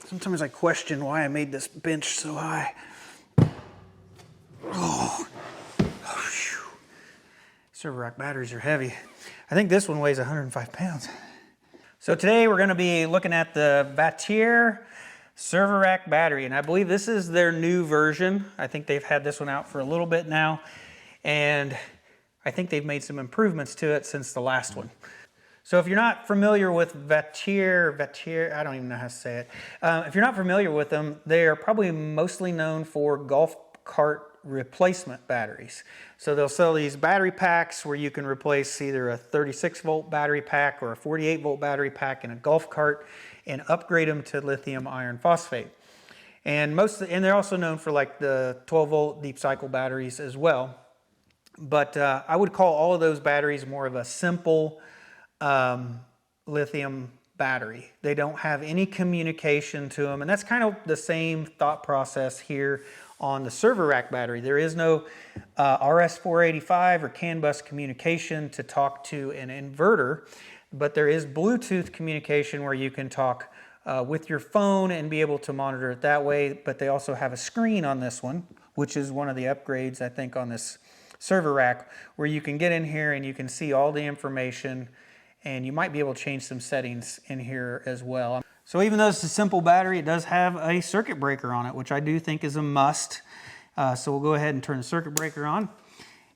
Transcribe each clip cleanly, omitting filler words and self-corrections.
Sometimes I question why I made this bench so high. Oh, phew. Server rack batteries are heavy. I think this one weighs 105 pounds. So today we're going to be looking at the Vatier server rack battery, and I believe this is their new version. I think they've had this one out for a little bit now, and I think they've made some improvements to it since the last one. So if you're not familiar with Vatier, I don't even know how to say it. If you're not familiar with them, they are probably mostly known for golf cart replacement batteries. So they'll sell these battery packs where you can replace either a 36 volt battery pack or a 48 volt battery pack in a golf cart and upgrade them to lithium iron phosphate. And they're also known for like the 12 volt deep cycle batteries as well. But I would call all of those batteries more of a simple lithium battery. They don't have any communication to them, and that's kind of the same thought process here on the server rack battery. There is no RS485 or CAN bus communication to talk to an inverter, but there is Bluetooth communication where you can talk with your phone and be able to monitor it that way. But they also have a screen on this one, which is one of the upgrades I think on this server rack, where you can get in here and you can see all the information, and you might be able to change some settings in here as well. So even though it's a simple battery, it does have a circuit breaker on it, which I do think is a must. So we'll go ahead and turn the circuit breaker on.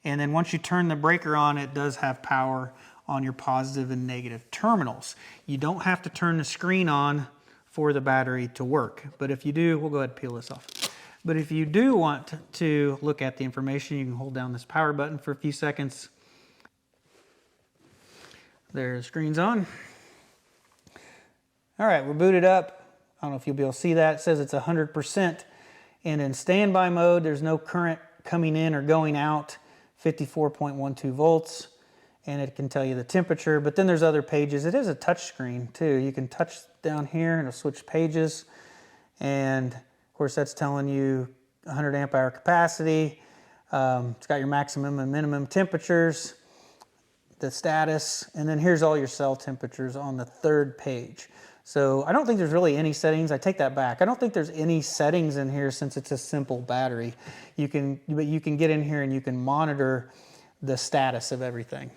And then once you turn the breaker on, it does have power on your positive and negative terminals. You don't have to turn the screen on for the battery to work. But if you do, we'll go ahead and peel this off. But if you do want to look at the information, you can hold down this power button for a few seconds. There, the screen's on. All right, we're booted up. I don't know if you'll be able to see that. It says it's 100%. And in standby mode, there's no current coming in or going out, 54.12 volts. And it can tell you the temperature. But then there's other pages. It is a touch screen too. You can touch down here and it'll switch pages. And of course, that's telling you 100 amp hour capacity. It's got your maximum and minimum temperatures, the status, and then here's all your cell temperatures on the third page. So I don't think there's really any settings. I take that back. I don't think there's any settings in here since it's a simple battery. But you can get in here and you can monitor the status of everything.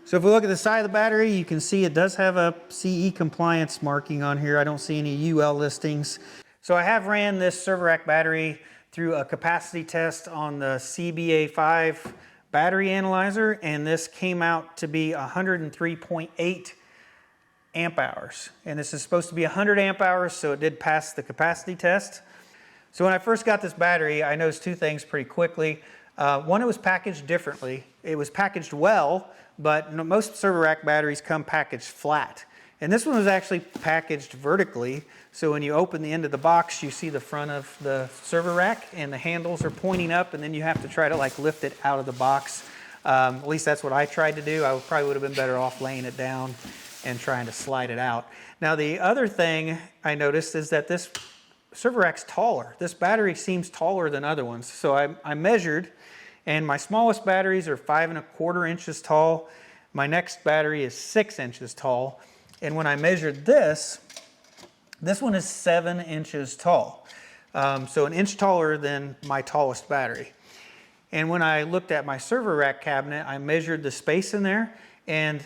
So if we look at the side of the battery, you can see it does have a CE compliance marking on here. I don't see any UL listings. So I have ran this server rack battery through a capacity test on the CBA5 battery analyzer, and this came out to be 103.8 amp hours. And this is supposed to be 100 amp hours, so it did pass the capacity test. So when I first got this battery, I noticed two things pretty quickly. One, it was packaged differently. It was packaged well, but most server rack batteries come packaged flat. And this one was actually packaged vertically. So when you open the end of the box, you see the front of the server rack and the handles are pointing up, and then you have to try to like lift it out of the box. At least that's what I tried to do. I probably would have been better off laying it down and trying to slide it out. Now the other thing I noticed is that this server rack's taller. This battery seems taller than other ones. So I measured, and my smallest batteries are 5¼ inches tall. My next battery is 6 inches tall. And when I measured this one is 7 inches tall. So an inch taller than my tallest battery. And when I looked at my server rack cabinet, I measured the space in there, and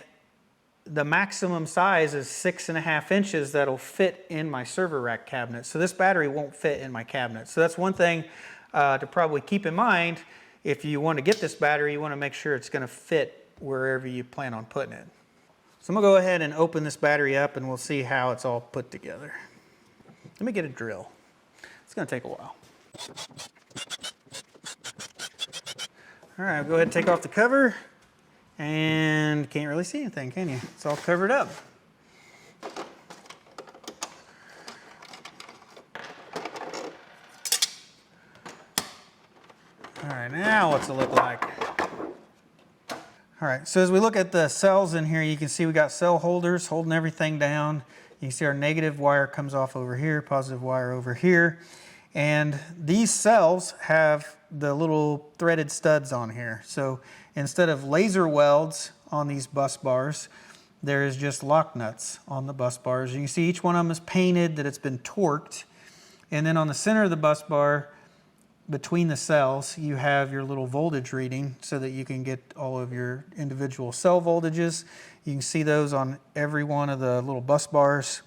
the maximum size is 6½ inches that'll fit in my server rack cabinet. So this battery won't fit in my cabinet. So that's one thing to probably keep in mind. If you want to get this battery, you want to make sure it's going to fit wherever you plan on putting it. So I'm going to go ahead and open this battery up, and we'll see how it's all put together. Let me get a drill. It's going to take a while. All right, go ahead and take off the cover. And can't really see anything, can you? It's all covered up. All right, now what's it look like? All right, so as we look at the cells in here, you can see we got cell holders holding everything down. You can see our negative wire comes off over here, positive wire over here. And these cells have the little threaded studs on here. So instead of laser welds on these bus bars, there is just lock nuts on the bus bars. You can see each one of them is painted, that it's been torqued. And then on the center of the bus bar, between the cells, you have your little voltage reading so that you can get all of your individual cell voltages. You can see those on every one of the little bus bars.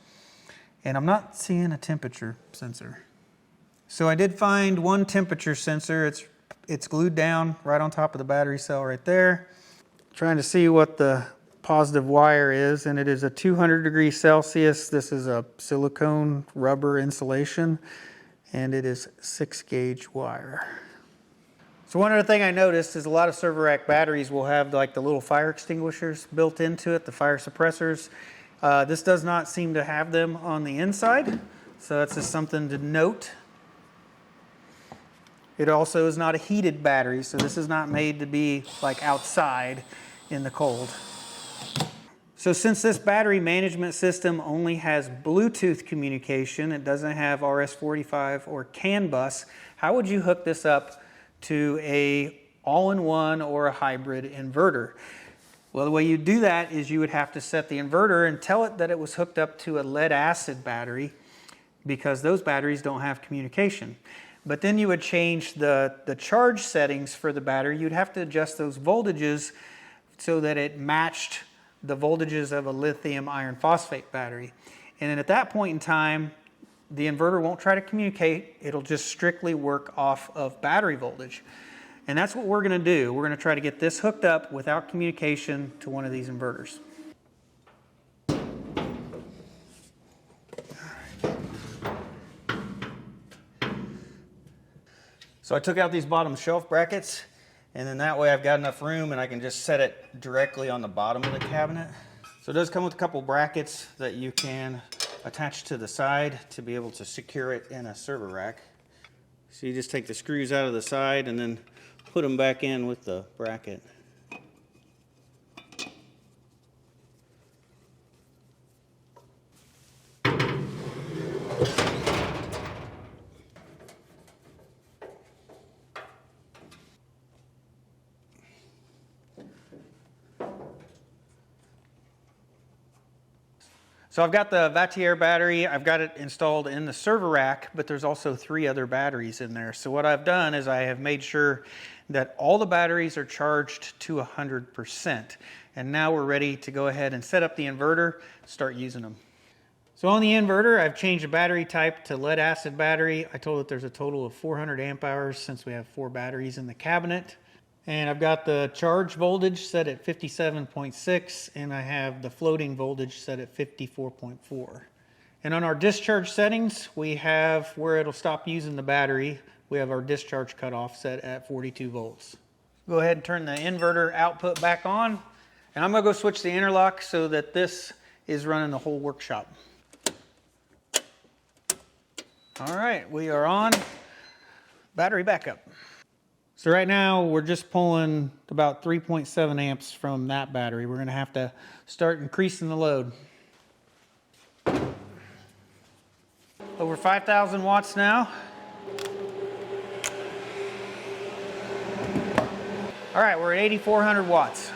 And I'm not seeing a temperature sensor. So I did find one temperature sensor. It's glued down right on top of the battery cell right there. Trying to see what the positive wire is, and it is a 200 degrees Celsius. This is a silicone rubber insulation, and it is 6-gauge wire. So one other thing I noticed is a lot of server rack batteries will have like the little fire extinguishers built into it, the fire suppressors. This does not seem to have them on the inside, so that's just something to note. It also is not a heated battery, so this is not made to be like outside in the cold. So since this battery management system only has Bluetooth communication, it doesn't have RS-45 or CAN bus, how would you hook this up to a all-in-one or a hybrid inverter? Well, the way you do that is you would have to set the inverter and tell it that it was hooked up to a lead-acid battery, because those batteries don't have communication. But then you would change the charge settings for the battery. You'd have to adjust those voltages so that it matched the voltages of a lithium iron phosphate battery. And then at that point in time, the inverter won't try to communicate. It'll just strictly work off of battery voltage. And that's what we're going to do. We're going to try to get this hooked up without communication to one of these inverters. So I took out these bottom shelf brackets, and then that way I've got enough room and I can just set it directly on the bottom of the cabinet. So it does come with a couple brackets that you can attach to the side to be able to secure it in a server rack. So you just take the screws out of the side and then put them back in with the bracket. So I've got the Vatier battery, I've got it installed in the server rack, but there's also 3 other batteries in there. So what I've done is I have made sure that all the batteries are charged to 100%. And now we're ready to go ahead and set up the inverter, start using them. So on the inverter, I've changed the battery type to lead acid battery. I told it there's a total of 400 amp hours since we have 4 batteries in the cabinet. And I've got the charge voltage set at 57.6, and I have the floating voltage set at 54.4. And on our discharge settings, we have where it'll stop using the battery. We have our discharge cutoff set at 42 volts. Go ahead and turn the inverter output back on. And I'm going to go switch the interlock so that this is running the whole workshop. All right, we are on battery backup. So right now we're just pulling about 3.7 amps from that battery. We're going to have to start increasing the load. Over 5,000 watts now. All right, we're at 8,400 watts.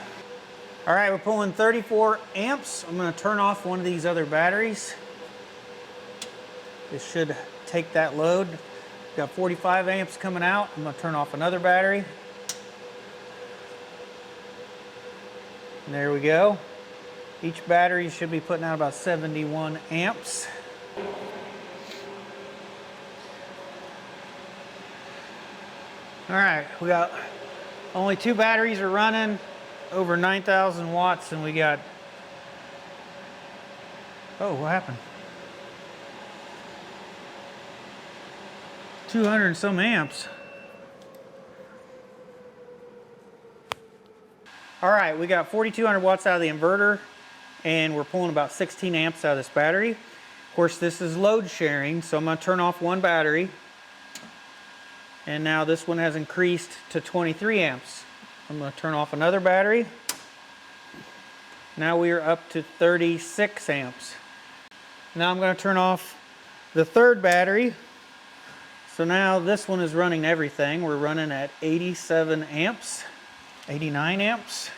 All right, we're pulling 34 amps. I'm going to turn off one of these other batteries. This should take that load. Got 45 amps coming out. I'm going to turn off another battery. And there we go. Each battery should be putting out about 71 amps. All right, we got only 2 batteries are running, over 9,000 watts, and we got, oh, what happened? 200 and some amps. All right, we got 4,200 watts out of the inverter, and we're pulling about 16 amps out of this battery. Of course, this is load sharing, so I'm going to turn off one battery. And now this one has increased to 23 amps. I'm going to turn off another battery. Now we are up to 36 amps. Now I'm going to turn off the third battery. So now this one is running everything. We're running at 87 amps, 89 amps,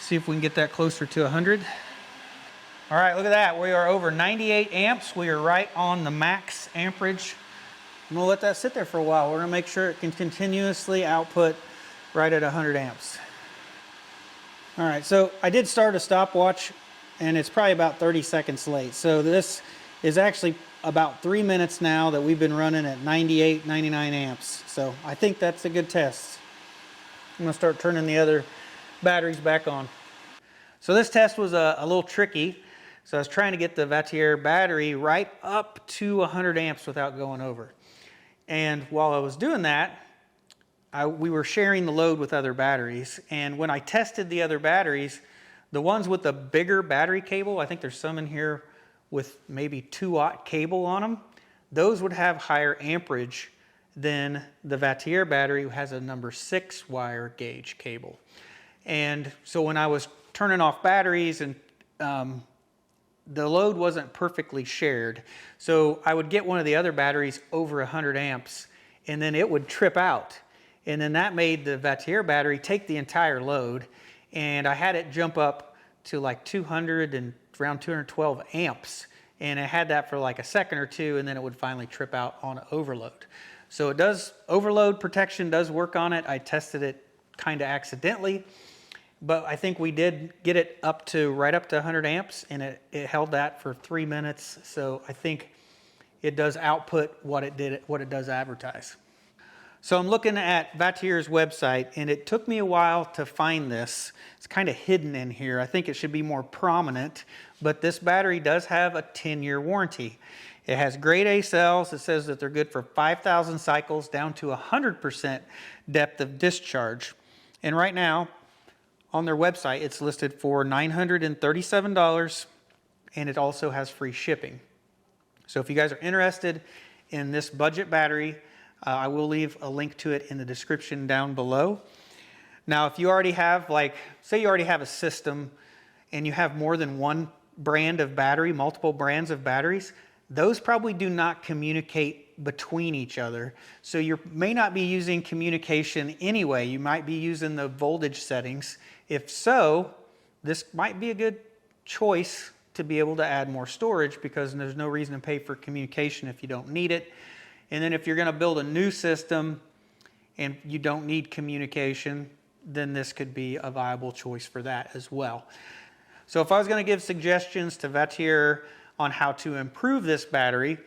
See if we can get that closer to 100. All right, look at that. We are over 98 amps. We are right on the max amperage. I'm gonna let that sit there for a while. We're gonna make sure it can continuously output right at 100 amps. All right, so I did start a stopwatch and it's probably about 30 seconds late. So this is actually about 3 minutes now that we've been running at 98, 99 amps. So I think that's a good test. I'm gonna start turning the other batteries back on. So this test was a little tricky. So I was trying to get the Vatier battery right up to 100 amps without going over. And while I was doing that, we were sharing the load with other batteries. And when I tested the other batteries, the ones with the bigger battery cable, I think there's some in here with maybe 2-watt cable on them, those would have higher amperage than the Vatier battery, who has a number 6 wire gauge cable. And so when I was turning off batteries and the load wasn't perfectly shared. So I would get one of the other batteries over 100 amps and then it would trip out. And then that made the Vatier battery take the entire load. And I had it jump up to like 200 and around 212 amps. And I had that for like a second or two and then it would finally trip out on overload. So it does, overload protection does work on it. I tested it kind of accidentally. But I think we did get it up to right up to 100 amps and it held that for 3 minutes. So I think it does output what it does advertise. So I'm looking at Vatier's website and it took me a while to find this. It's kind of hidden in here. I think it should be more prominent, but this battery does have a 10-year warranty. It has grade A cells. It says that they're good for 5,000 cycles down to 100% depth of discharge. And right now, on their website, it's listed for $937 and it also has free shipping. So if you guys are interested in this budget battery, I will leave a link to it in the description down below. Now, if you already have, like, say you already have a system and you have more than one brand of battery, multiple brands of batteries, those probably do not communicate between each other. So you may not be using communication anyway. You might be using the voltage settings. If so, this might be a good choice to be able to add more storage because there's no reason to pay for communication if you don't need it. And then if you're going to build a new system and you don't need communication, then this could be a viable choice for that as well. So if I was going to give suggestions to Vatier on how to improve this battery,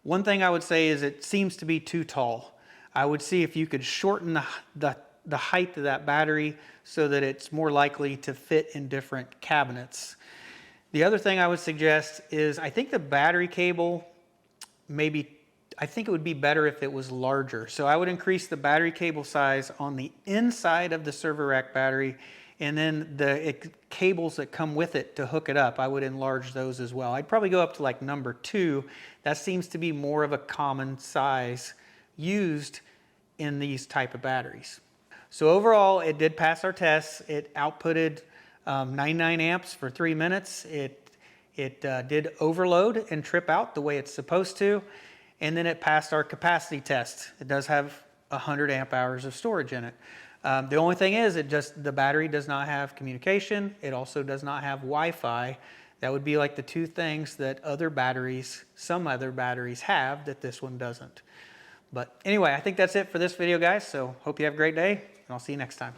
one thing I would say is it seems to be too tall. I would see if you could shorten the height of that battery so that it's more likely to fit in different cabinets. The other thing I would suggest is I think the battery cable I think it would be better if it was larger. So I would increase the battery cable size on the inside of the server rack battery, and then the cables that come with it to hook it up, I would enlarge those as well. I'd probably go up to like number 2. That seems to be more of a common size used in these type of batteries. So overall, it did pass our tests. It outputted 99 amps for 3 minutes. It did overload and trip out the way it's supposed to. And then it passed our capacity test. It does have 100 amp hours of storage in it. The only thing is the battery does not have communication. It also does not have Wi-Fi. That would be like the 2 things that some other batteries have that this one doesn't. But anyway, I think that's it for this video, guys. So hope you have a great day, and I'll see you next time.